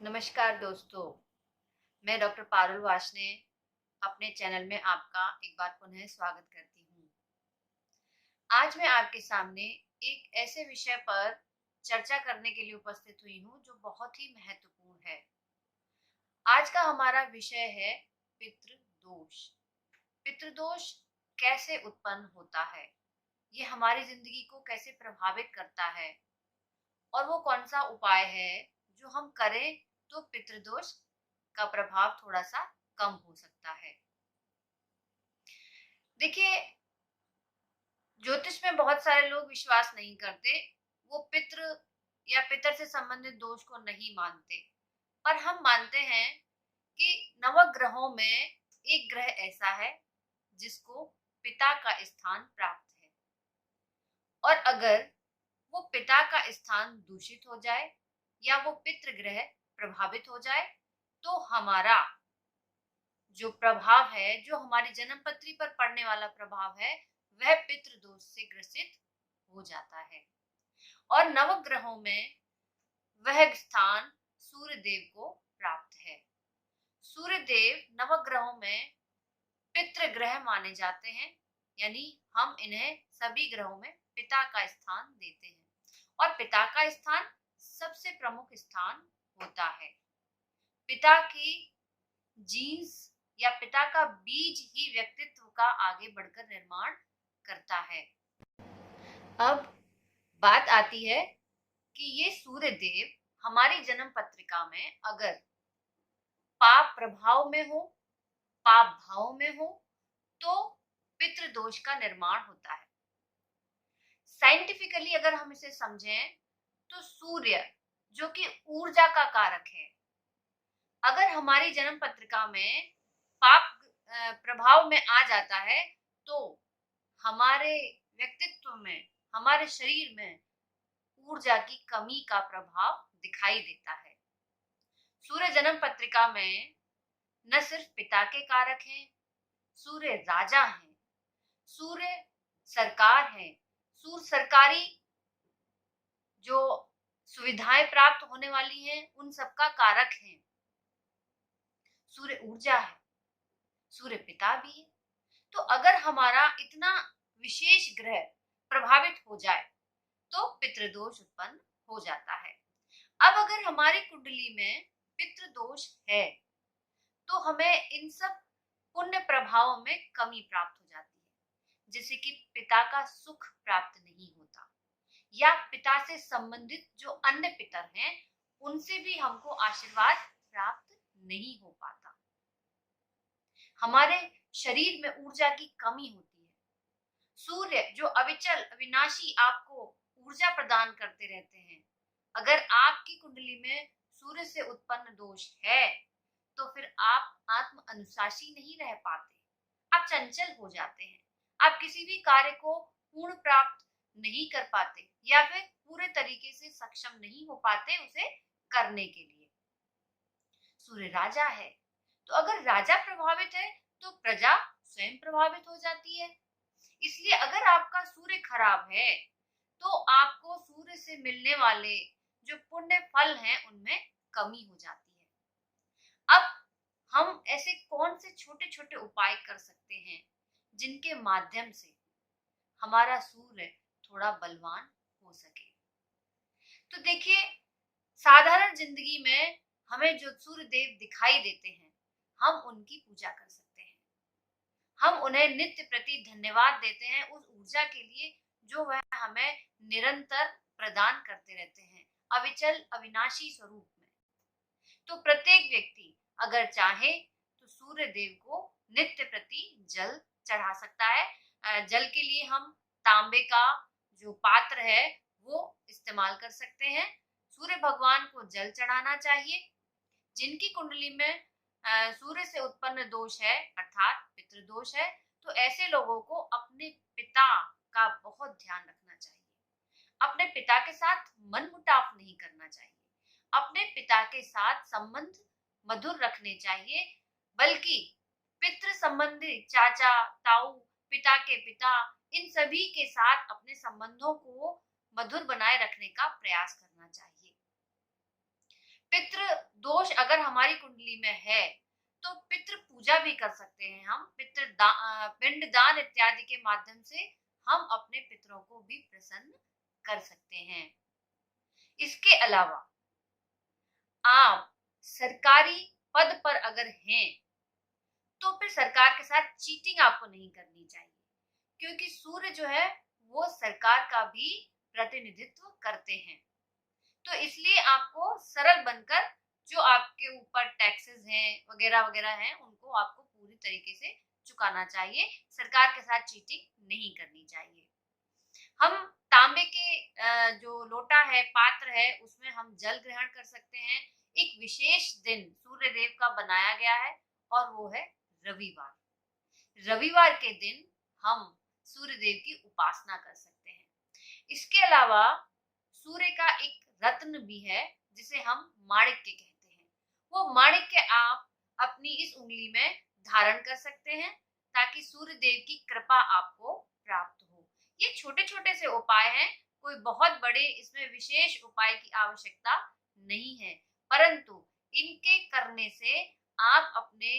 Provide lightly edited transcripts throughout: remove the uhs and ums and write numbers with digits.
नमस्कार दोस्तों, मैं डॉक्टर पारुल वाशने अपने चैनल में आपका एक बार पुनः स्वागत करती हूँ। आज मैं आपके सामने एक ऐसे विषय पर चर्चा करने के लिए उपस्थित हुई हूँ जो बहुत ही महत्वपूर्ण है। आज का हमारा विषय है पितृदोष। पितृदोष कैसे उत्पन्न होता है, ये हमारी जिंदगी को कैसे प्रभावित करता है और वो कौन सा उपाय है जो हम करें तो पितृदोष का प्रभाव थोड़ा सा कम हो सकता है। देखिए, ज्योतिष में बहुत सारे लोग विश्वास नहीं करते, वो पितृ या पितर से संबंधित दोष को नहीं मानते, पर हम मानते हैं कि नवग्रहों में एक ग्रह ऐसा है जिसको पिता का स्थान प्राप्त है, और अगर वो पिता का स्थान दूषित हो जाए या वो पितृ ग्रह प्रभावित हो जाए तो हमारा जो प्रभाव है, जो हमारी जन्म पत्री पर पड़ने वाला प्रभाव है, वह पितृ दोष से ग्रसित हो जाता है। और नवग्रहों में वह स्थान सूर्य देव को प्राप्त है। सूर्य देव नवग्रहों में पितृ ग्रह माने जाते हैं, यानी हम इन्हें सभी ग्रहों में पिता का स्थान देते हैं, और पिता का स्थान सबसे प्रमुख स्थान होता है। पिता की जीन्स या पिता का बीज ही व्यक्तित्व का आगे बढ़कर निर्माण करता है। अब बात आती है कि ये सूर्य देव हमारी जन्म पत्रिका में अगर पाप प्रभाव में हो, पाप भाव में हो, तो पितृदोष का निर्माण होता है। साइंटिफिकली अगर हम इसे समझें तो सूर्य जो कि ऊर्जा का कारक है, अगर हमारी जन्म पत्रिका में पाप प्रभाव में आ जाता है तो हमारे व्यक्तित्व में, हमारे शरीर में ऊर्जा की कमी का प्रभाव दिखाई देता है। सूर्य जन्म पत्रिका में न सिर्फ पिता के कारक हैं, सूर्य राजा हैं, सूर्य सरकार है, सूर्य सरकारी जो सुविधाएं प्राप्त होने वाली हैं उन सबका कारक है। सूर्य ऊर्जा है, सूर्य पिता भी है। तो अगर हमारा इतना विशेष ग्रह प्रभावित हो जाए तो पितृदोष उत्पन्न हो जाता है। अब अगर हमारी कुंडली में पितृदोष है तो हमें इन सब पुण्य प्रभावों में कमी प्राप्त हो जाती है, जैसे कि पिता का सुख प्राप्त नहीं होता, या पिता से संबंधित जो अन्य पितर हैं उनसे भी हमको आशीर्वाद प्राप्त नहीं हो पाता। हमारे शरीर में ऊर्जा की कमी होती है। सूर्य जो अविचल अविनाशी आपको ऊर्जा प्रदान करते रहते हैं, अगर आपकी कुंडली में सूर्य से उत्पन्न दोष है तो फिर आप आत्म अनुशासी नहीं रह पाते, आप चंचल हो जाते हैं, आप किसी भी कार्य को पूर्ण प्राप्त नहीं कर पाते या फिर पूरे तरीके से सक्षम नहीं हो पाते उसे करने के लिए। सूर्य राजा है, तो अगर राजा प्रभावित है तो प्रजा स्वयं प्रभावित हो जाती है। इसलिए अगर आपका सूर्य खराब है तो आपको सूर्य से मिलने वाले जो पुण्य फल हैं उनमें कमी हो जाती है। अब हम ऐसे कौन से छोटे छोटे उपाय कर सकते हैं जिनके माध्यम से हमारा सूर्य थोड़ा बलवान हो सके? तो देखिए, साधारण जिंदगी में हमें जो सूर्य देव दिखाई देते हैं, हम उनकी पूजा कर सकते हैं। हम उन्हें नित्य प्रति धन्यवाद देते हैं उस ऊर्जा के लिए जो वह हमें निरंतर प्रदान करते रहते हैं, अविचल अविनाशी स्वरूप में। तो प्रत्येक व्यक्ति अगर चाहे तो सूर्य देव को नित्य प्रति जल चढ़ा सकता है। जल के लिए हम तांबे का जो पात्र है वो इस्तेमाल कर सकते हैं। सूर्य भगवान को जल चढ़ाना चाहिए। जिनकी कुंडली में सूर्य से उत्पन्न दोष है अर्थात पितृदोष है, तो ऐसे लोगों को अपने पिता का बहुत ध्यान रखना चाहिए। अपने पिता के साथ मनमुटाव नहीं करना चाहिए, अपने पिता के साथ संबंध मधुर रखने चाहिए, बल्कि पितृ संबंधी चाचा ताऊ, पिता के पिता, इन सभी के साथ अपने संबंधों को मधुर बनाए रखने का प्रयास करना चाहिए। पितृ दोष अगर हमारी कुंडली में है तो पितृ पूजा भी कर सकते हैं हम। पिंड दान इत्यादि के माध्यम से हम अपने पितरों को भी प्रसन्न कर सकते हैं। इसके अलावा आप सरकारी पद पर अगर हैं तो फिर सरकार के साथ चीटिंग आपको नहीं करनी चाहिए, क्योंकि सूर्य जो है वो सरकार का भी प्रतिनिधित्व करते हैं। तो इसलिए आपको सरल बनकर जो आपके ऊपर टैक्सेस हैं वगैरह वगैरह हैं उनको आपको पूरी तरीके से चुकाना चाहिए। सरकार के साथ चीटिंग नहीं करनी चाहिए। हम तांबे के जो लोटा है, पात्र है, उसमें हम जल ग्रहण कर सकते हैं। एक विशेष दिन सूर्य देव का बनाया गया है और वो है रविवार। रविवार के दिन हम सूर्य देव की उपासना कर सकते हैं। इसके अलावा सूर्य का एक रत्न भी है जिसे हम माणिक्य कहते हैं। वो माणिक्य आप अपनी इस उंगली में धारण कर सकते हैं ताकि सूर्य देव की कृपा आपको प्राप्त हो। ये छोटे छोटे से उपाय हैं, कोई बहुत बड़े इसमें विशेष उपाय की आवश्यकता नहीं है, परंतु इनके करने से आप अपने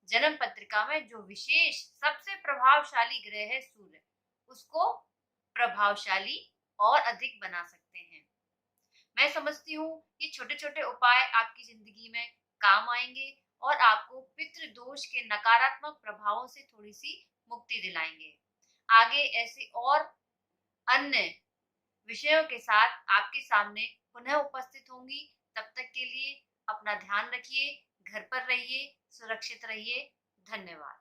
जन्म पत्रिका में जो विशेष सबसे प्रभावशाली ग्रह है सूर्य, उसको प्रभावशाली और अधिक बना सकते हैं। मैं समझती हूँ ये छोटे छोटे उपाय आपकी जिंदगी में काम आएंगे और आपको पितृ दोष के नकारात्मक प्रभावों से थोड़ी सी मुक्ति दिलाएंगे। आगे ऐसे और अन्य विषयों के साथ आपके सामने पुनः उपस्थित होंगी। तब तक के लिए अपना ध्यान रखिए, घर पर रहिए, सुरक्षित रहिए। धन्यवाद।